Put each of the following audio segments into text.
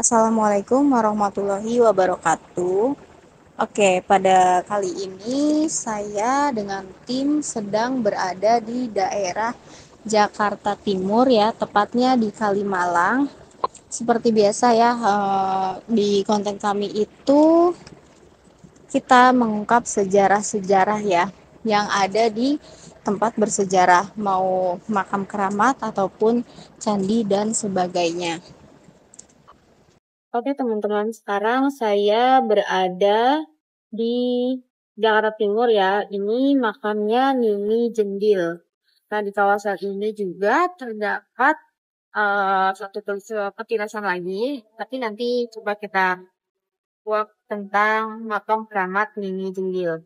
Assalamualaikum warahmatullahi wabarakatuh. Oke, pada kali ini saya dengan tim sedang berada di daerah Jakarta Timur ya, tepatnya di Kalimalang. Seperti biasa ya, di konten kami itu kita mengungkap sejarah-sejarah ya yang ada di tempat bersejarah, mau makam keramat ataupun candi dan sebagainya. Oke teman-teman, sekarang saya berada di Jakarta Timur ya. Ini makamnya Nini Jendil. Nah, di kawasan ini juga terdapat satu petilasan lagi, tapi nanti coba kita buat tentang makam keramat Nini Jendil.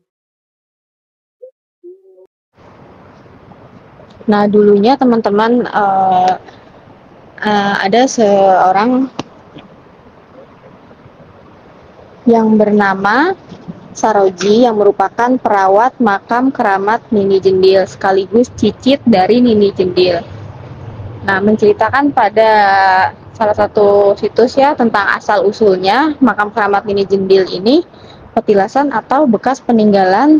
Nah, dulunya teman-teman ada seorang yang bernama Saroji yang merupakan perawat makam keramat Nini Jendil sekaligus cicit dari Nini Jendil. Nah, menceritakan pada salah satu situs ya tentang asal usulnya makam keramat Nini Jendil ini petilasan atau bekas peninggalan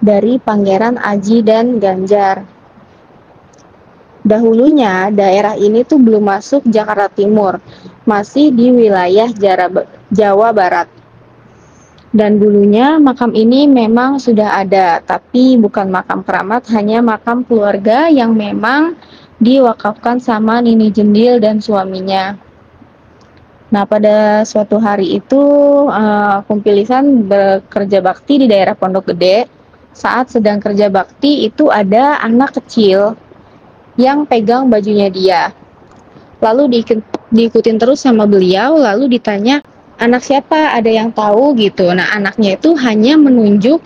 dari Pangeran Aji dan Ganjar. Dahulunya daerah ini tuh belum masuk Jakarta Timur, masih di wilayah Jawa Barat. Dan dulunya makam ini memang sudah ada, tapi bukan makam keramat, hanya makam keluarga yang memang diwakafkan sama Nini Jendil dan suaminya. Nah, pada suatu hari itu Kumpilisan bekerja bakti di daerah Pondok Gede. Saat sedang kerja bakti itu ada anak kecil yang pegang bajunya dia. Lalu diikutin terus sama beliau, lalu ditanya, anak siapa, ada yang tahu gitu. Nah, anaknya itu hanya menunjuk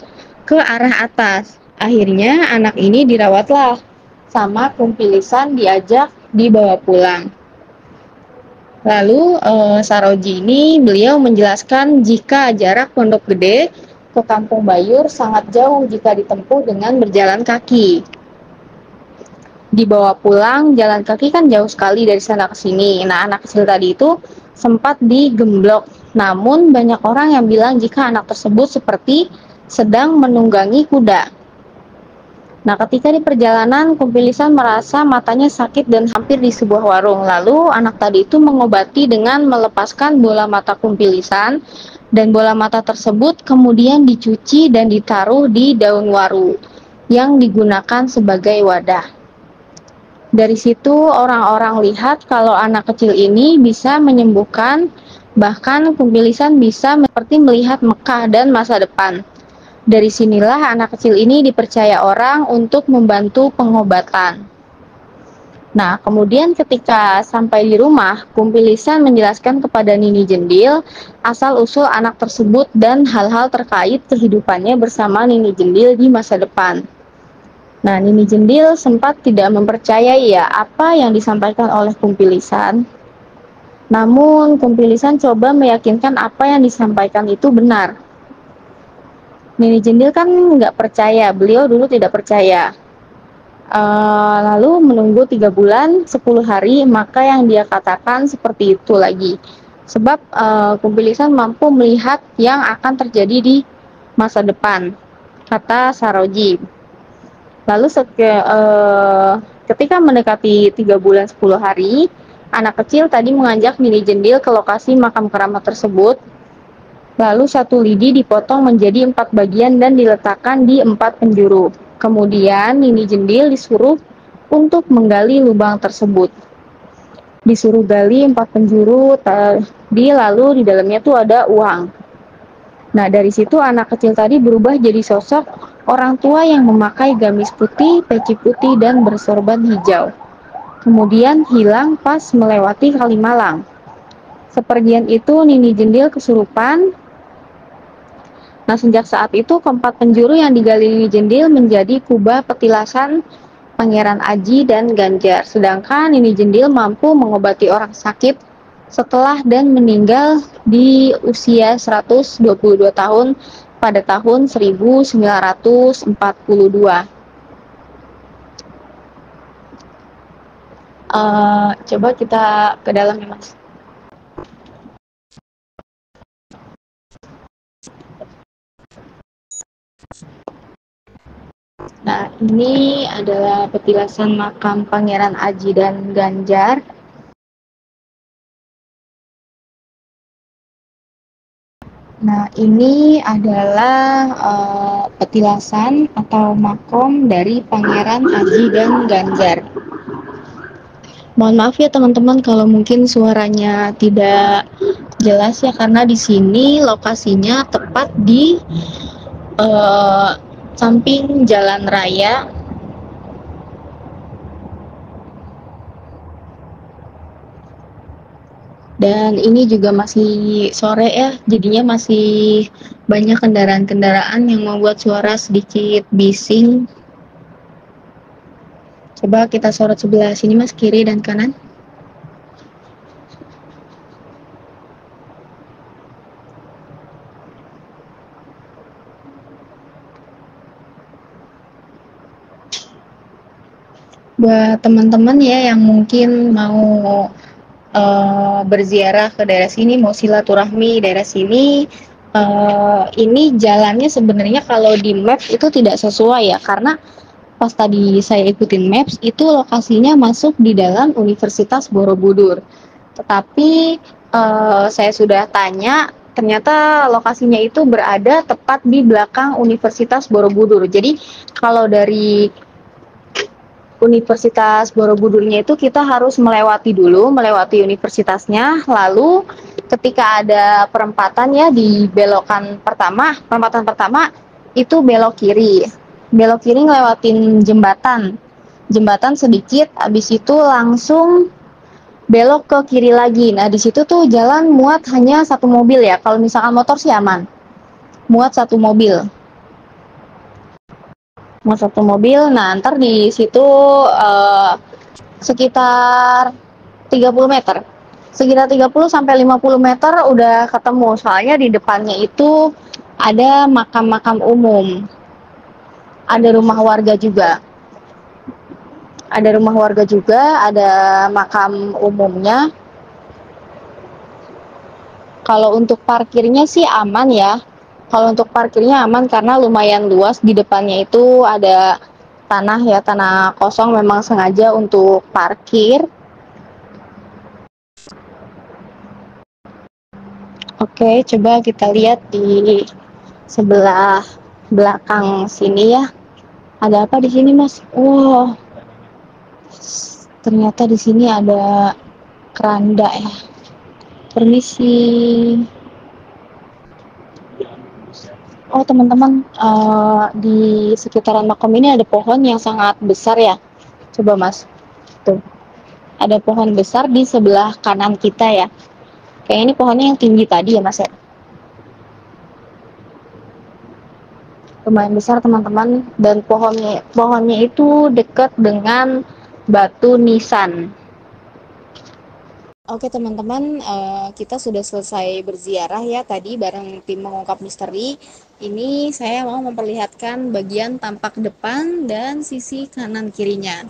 ke arah atas. Akhirnya anak ini dirawatlah sama Kumpilisan, diajak dibawa pulang. Lalu Saroji ini beliau menjelaskan jika jarak Pondok Gede ke Kampung Bayur sangat jauh jika ditempuh dengan berjalan kaki. Dibawa pulang jalan kaki kan jauh sekali dari sana ke sini. Nah, anak kecil tadi itu sempat digemblok. Namun banyak orang yang bilang jika anak tersebut seperti sedang menunggangi kuda. Nah, ketika di perjalanan Kumpilisan merasa matanya sakit dan hampir di sebuah warung. Lalu anak tadi itu mengobati dengan melepaskan bola mata Kumpilisan dan bola mata tersebut kemudian dicuci dan ditaruh di daun waru yang digunakan sebagai wadah. Dari situ orang-orang lihat kalau anak kecil ini bisa menyembuhkan, bahkan Kumpilisan bisa seperti melihat Mekah dan masa depan. Dari sinilah anak kecil ini dipercaya orang untuk membantu pengobatan. Nah, kemudian ketika sampai di rumah, Kumpilisan menjelaskan kepada Nini Jendil asal-usul anak tersebut dan hal-hal terkait kehidupannya bersama Nini Jendil di masa depan. Nah, Nini Jendil sempat tidak mempercayai ya apa yang disampaikan oleh Kumpilisan. Namun, Kumpilisan coba meyakinkan apa yang disampaikan itu benar. Nini Jendil kan nggak percaya, beliau dulu tidak percaya. Lalu menunggu 3 bulan, 10 hari, maka yang dia katakan seperti itu lagi. Sebab Kumpilisan mampu melihat yang akan terjadi di masa depan, kata Saroji. Lalu ketika mendekati 3 bulan 10 hari, anak kecil tadi mengajak Nini Jendil ke lokasi makam keramat tersebut. Lalu satu lidi dipotong menjadi 4 bagian dan diletakkan di 4 penjuru. Kemudian Nini Jendil disuruh untuk menggali lubang tersebut. Disuruh gali 4 penjuru, lalu di dalamnya tuh ada uang. Nah, dari situ anak kecil tadi berubah jadi sosok orang tua yang memakai gamis putih, peci putih, dan bersorban hijau. Kemudian hilang pas melewati Kalimalang. Sepergian itu Nini Jendil kesurupan. Nah, sejak saat itu keempat penjuru yang digali Nini Jendil menjadi kubah petilasan Pangeran Aji dan Ganjar. Sedangkan Nini Jendil mampu mengobati orang sakit setelah dan meninggal di usia 122 tahun pada tahun 1942. Coba kita ke dalam ya, Mas. Nah, ini adalah petilasan makam Pangeran Aji dan Ganjar. Nah, ini adalah petilasan atau makom dari Pangeran Aji dan Ganjar. Mohon maaf ya teman-teman kalau mungkin suaranya tidak jelas ya, karena di sini lokasinya tepat di eh, samping jalan raya. Dan ini juga masih sore ya, jadinya masih banyak kendaraan-kendaraan yang membuat suara sedikit bising. Coba kita sorot sebelah sini mas, kiri dan kanan. Buat teman-teman ya yang mungkin mau berziarah ke daerah sini, mau silaturahmi daerah sini, ini jalannya sebenarnya kalau di maps itu tidak sesuai ya, karena pas tadi saya ikutin maps itu lokasinya masuk di dalam Universitas Borobudur. Tetapi saya sudah tanya, ternyata lokasinya itu berada tepat di belakang Universitas Borobudur. Jadi kalau dari Universitas Borobudurnya itu kita harus melewati universitasnya, lalu ketika ada perempatan ya di perempatan pertama itu belok kiri ngelewatin jembatan sedikit, habis itu langsung belok ke kiri lagi. Nah di situ tuh jalan muat hanya satu mobil ya, kalau misalkan motor sih aman, muat satu mobil. Nah ntar di situ sekitar 30 meter. Sekitar 30 sampai 50 meter udah ketemu. Soalnya di depannya itu ada makam-makam umum. Ada rumah warga juga. Ada makam umumnya. Kalau untuk parkirnya sih aman ya. Kalau untuk parkirnya aman karena lumayan luas, di depannya itu ada tanah ya, tanah kosong memang sengaja untuk parkir. Oke, coba kita lihat di sebelah belakang sini ya. Ada apa di sini, Mas? Wow, ternyata di sini ada keranda ya. Permisi. Oh, teman-teman, di sekitaran makam ini ada pohon yang sangat besar ya. Coba, Mas. Tuh, ada pohon besar di sebelah kanan kita ya. Kayak ini pohonnya yang tinggi tadi ya, Mas ya. Lumayan besar teman-teman, dan pohonnya itu dekat dengan batu nisan. Oke teman-teman, kita sudah selesai berziarah ya tadi bareng tim mengungkap misteri. Ini saya mau memperlihatkan bagian tampak depan dan sisi kanan kirinya.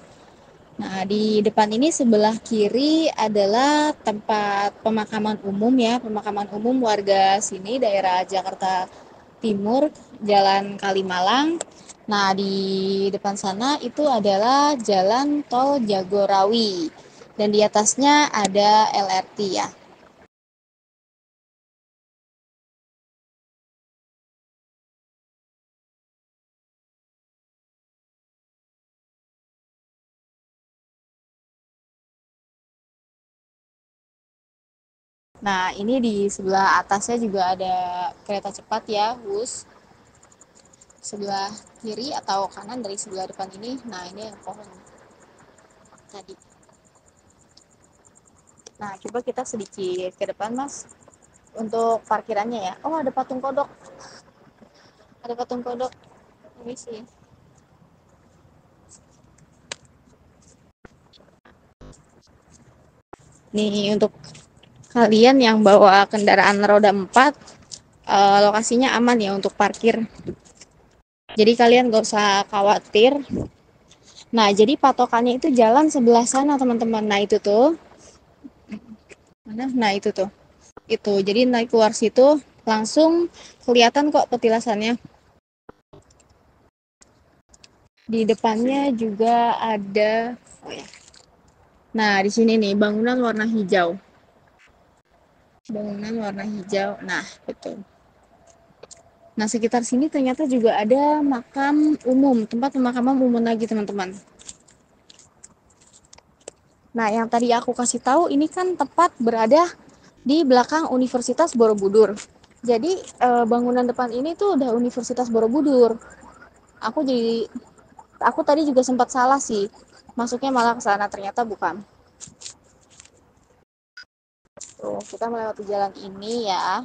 Nah, di depan ini sebelah kiri adalah tempat pemakaman umum ya, pemakaman umum warga sini daerah Jakarta Timur, Jalan Kalimalang. Nah, di depan sana itu adalah Jalan Tol Jagorawi. Dan di atasnya ada LRT ya. Nah, ini di sebelah atasnya juga ada kereta cepat ya, Wus. Sebelah kiri atau kanan dari sebelah depan ini. Nah, ini yang pohon tadi. Nah, coba kita sedikit ke depan, Mas. Untuk parkirannya ya. Oh, ada patung kodok. Ada patung kodok. Ini sih. Nih, untuk kalian yang bawa kendaraan roda 4, lokasinya aman ya untuk parkir. Jadi kalian gak usah khawatir. Nah, jadi patokannya itu jalan sebelah sana, teman-teman. Nah, itu tuh. Mana? Nah, itu tuh. Itu. Jadi naik keluar situ, langsung kelihatan kok petilasannya. Di depannya juga ada, oh ya. Nah, di sini nih bangunan warna hijau. Bangunan warna hijau. Nah, betul. Nah, sekitar sini ternyata juga ada makam umum, tempat pemakaman umum lagi, teman-teman. Nah, yang tadi aku kasih tahu ini kan tepat berada di belakang Universitas Borobudur. Jadi, bangunan depan ini tuh udah Universitas Borobudur. Aku jadi aku tadi juga sempat salah sih. Masuknya malah ke sana, ternyata bukan. Tuh, kita melewati jalan ini ya.